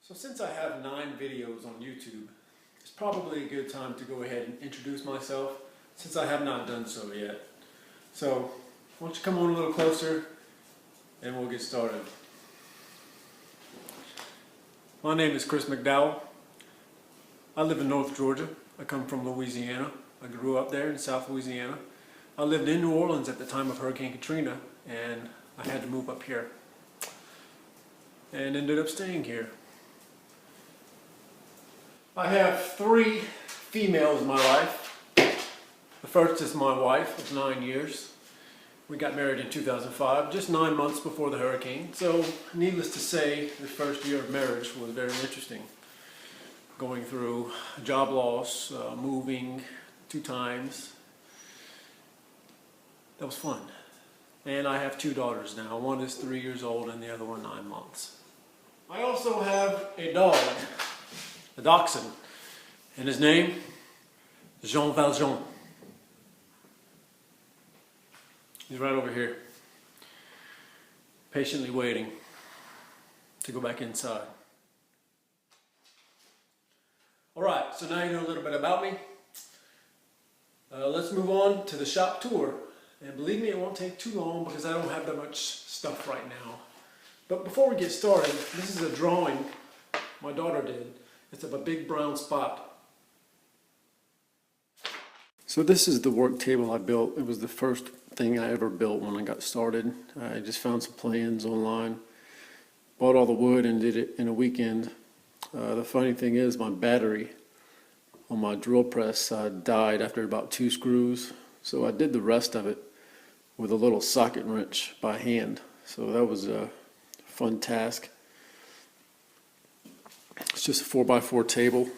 So since I have 9 videos on YouTube, it's probably a good time to go ahead and introduce myself, since I have not done so yet. So why don't you come on a little closer and we'll get started. My name is Chris Mcdowell. I live in North Georgia. I come from Louisiana. I grew up there in South Louisiana. I lived in New Orleans at the time of Hurricane Katrina, and I had to move up here and ended up staying here. I have 3 females in my life. The first is my wife of 9 years. We got married in 2005, just 9 months before the hurricane. So needless to say, the first year of marriage was very interesting. Going through job loss, moving 2 times. That was fun. And I have 2 daughters now. One is 3 years old and the other one 9 months. I also have a dog, a dachshund, and his name is Jean Valjean. He's right over here, patiently waiting to go back inside. Alright, so now you know a little bit about me. Let's move on to the shop tour. And believe me, it won't take too long because I don't have that much stuff right now. But before we get started, this is a drawing my daughter did. It's of a big brown spot. So this is the work table I built. It was the first thing I ever built when I got started. I just found some plans online, bought all the wood and did it in a weekend. The funny thing is my battery on my drill press died after about 2 screws. So I did the rest of it with a little socket wrench by hand. So that was a fun task. It's just a 4x4 table.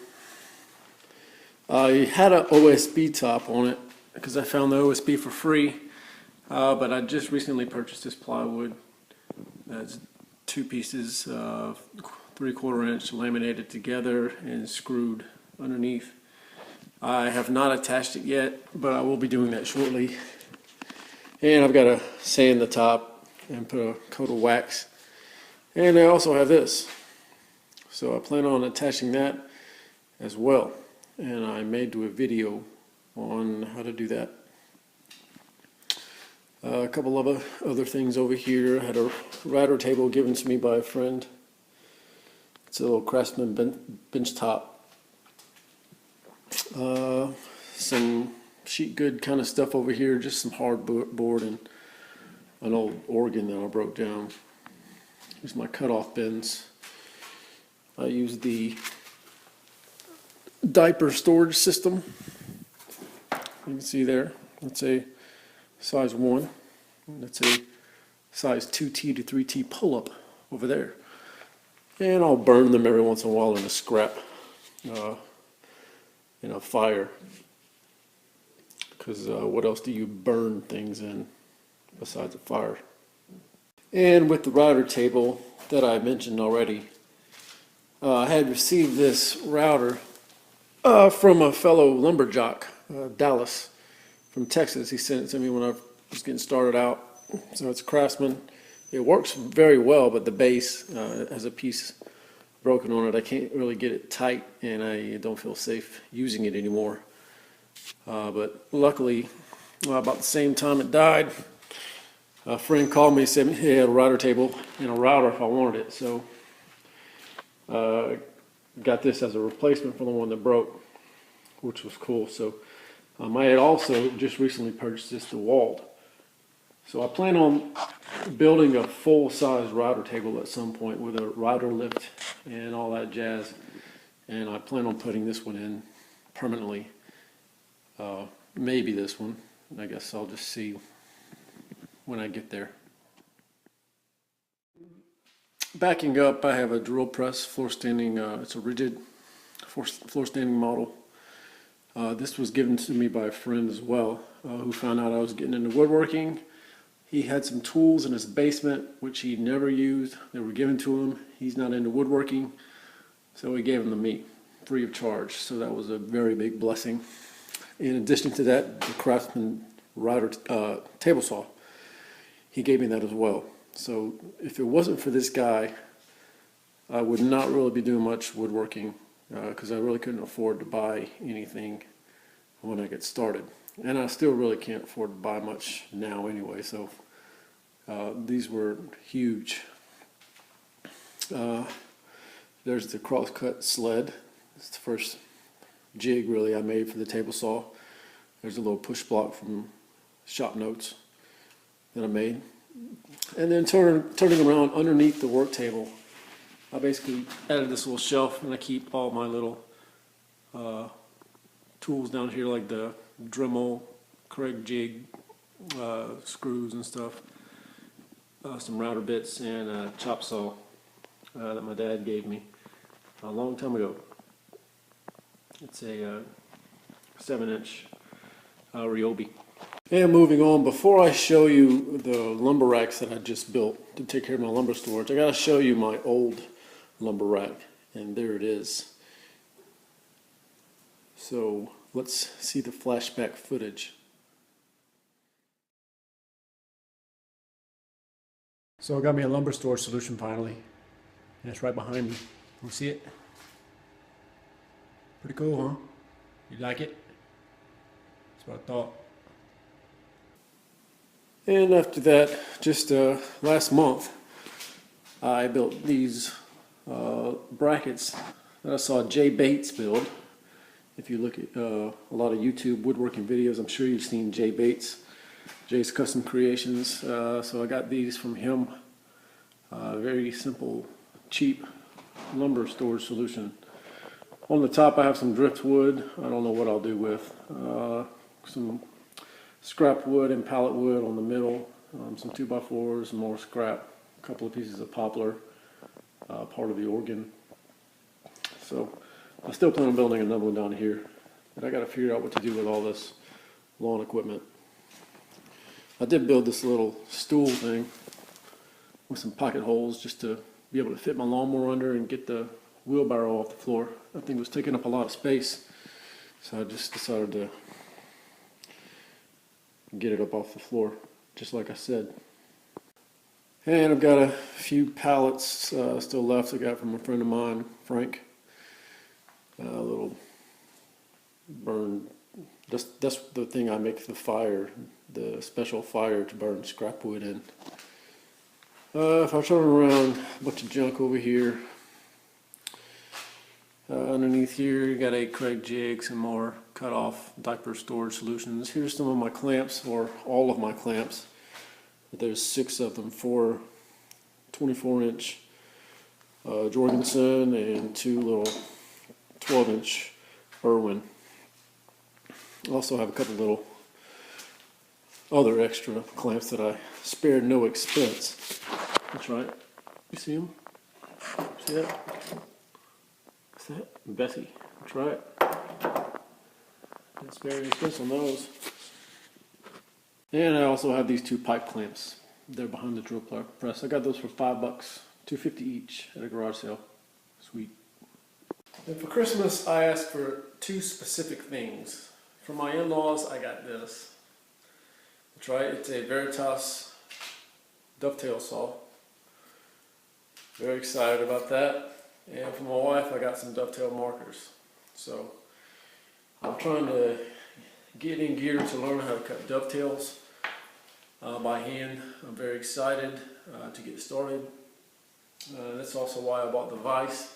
I had an OSB top on it because I found the OSB for free, but I just recently purchased this plywood. That's 2 pieces, 3/4 inch laminated together and screwed underneath. I have not attached it yet, but I will be doing that shortly. And I've got to sand the top and put a coat of wax. And I also have this. So I plan on attaching that as well. And I may do a video on how to do that. A couple of other things over here. I had a router table given to me by a friend. It's a little Craftsman bench top. Some sheet good kind of stuff over here, just some hardboard and an old organ that I broke down. Here's my cutoff bins. I use the diaper storage system. You can see there, that's a size 1. That's a size 2T to 3T pull-up over there. And I'll burn them every once in a while in a scrap. In a fire, because what else do you burn things in besides a fire? And with the router table that I mentioned already, I had received this router from a fellow lumberjock, Dallas, from Texas. He sent it to me when I was getting started out. So it's a Craftsman. It works very well, but the base has a piece broken on it. I can't really get it tight, and I don't feel safe using it anymore. But luckily, about the same time it died, a friend called me and said he had a router table and a router if I wanted it. So got this as a replacement for the one that broke, which was cool. So I had also just recently purchased this DeWalt. So I plan on building a full-size router table at some point with a router lift and all that jazz. And I plan on putting this one in permanently. Maybe this one. I guess I'll just see when I get there. Backing up, I have a drill press floor standing. It's a rigid floor standing model. This was given to me by a friend as well, who found out I was getting into woodworking. He had some tools in his basement which he never used. They were given to him. He's not into woodworking, so he gave them to me free of charge. So that was a very big blessing. In addition to that, the Craftsman router table saw, he gave me that as well. So if it wasn't for this guy, I would not really be doing much woodworking because I really couldn't afford to buy anything when I get started. And I still really can't afford to buy much now anyway, so these were huge. There's the Crosscut Sled. It's the first jig really I made for the table saw. There's a little push block from Shop Notes that I made. And then turning around underneath the work table, I basically added this little shelf, and I keep all my little tools down here, like the Dremel, Craig jig, screws and stuff, some router bits, and a chop saw that my dad gave me a long time ago. It's a 7-inch Ryobi. And moving on, before I show you the lumber racks that I just built to take care of my lumber storage, I gotta show you my old lumber rack, and there it is. So let's see the flashback footage. So I got me a lumber storage solution finally, and it's right behind me. You see it? Pretty cool, huh? You like it? That's what I thought. And after that, just last month, I built these brackets that I saw Jay Bates build. If you look at a lot of YouTube woodworking videos, I'm sure you've seen Jay Bates, Jay's Custom Creations. So I got these from him. Very simple, cheap lumber storage solution. On the top I have some driftwood. I don't know what I'll do with. Some scrap wood and pallet wood on the middle, some 2x4s, more scrap, a couple of pieces of poplar, part of the organ. So I still plan on building another one down here, but I got to figure out what to do with all this lawn equipment. I did build this little stool thing with some pocket holes just to be able to fit my lawnmower under and get the wheelbarrow off the floor. That thing was taking up a lot of space, so I just decided to get it up off the floor, just like I said. And I've got a few pallets still left I got from a friend of mine, Frank. A little burn, that's the thing I make the fire, the special fire to burn scrap wood in. If I turn around, a bunch of junk over here. Underneath here, you got a Craig jig, some more Cutoff diaper storage solutions. Here's some of my clamps, or all of my clamps. There's 6 of them, 4 24-inch Jorgensen and 2 little 12-inch Irwin. I also have a couple little other extra clamps that I spared no expense. That's right. You see them? See that? What's that? Bessie. That's right. Didn't spare any expense on those. And I also have these 2 pipe clamps. They're behind the drill press. I got those for $5, $2.50 each at a garage sale. Sweet. And for Christmas, I asked for 2 specific things. For my in-laws, I got this. That's right. It's a Veritas dovetail saw. Very excited about that. And for my wife, I got some dovetail markers. So I'm trying to get in gear to learn how to cut dovetails by hand. I'm very excited to get started. That's also why I bought the vise,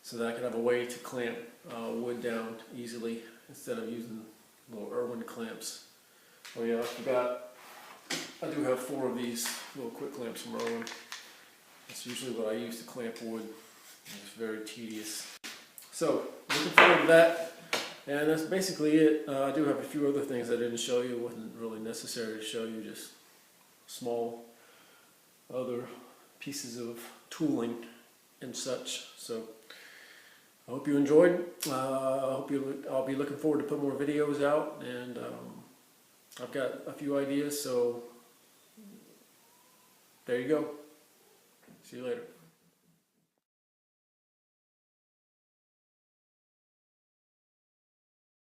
so that I can have a way to clamp wood down easily instead of using little Irwin clamps. Oh yeah, I forgot. I do have 4 of these little quick clamps from Irwin. That's usually what I use to clamp wood. It's very tedious. So, looking forward to that. And that's basically it. I do have a few other things I didn't show you. It wasn't really necessary to show you, just small other pieces of tooling and such. So I hope you enjoyed. I'll be looking forward to put more videos out, and I've got a few ideas, so there you go. See you later.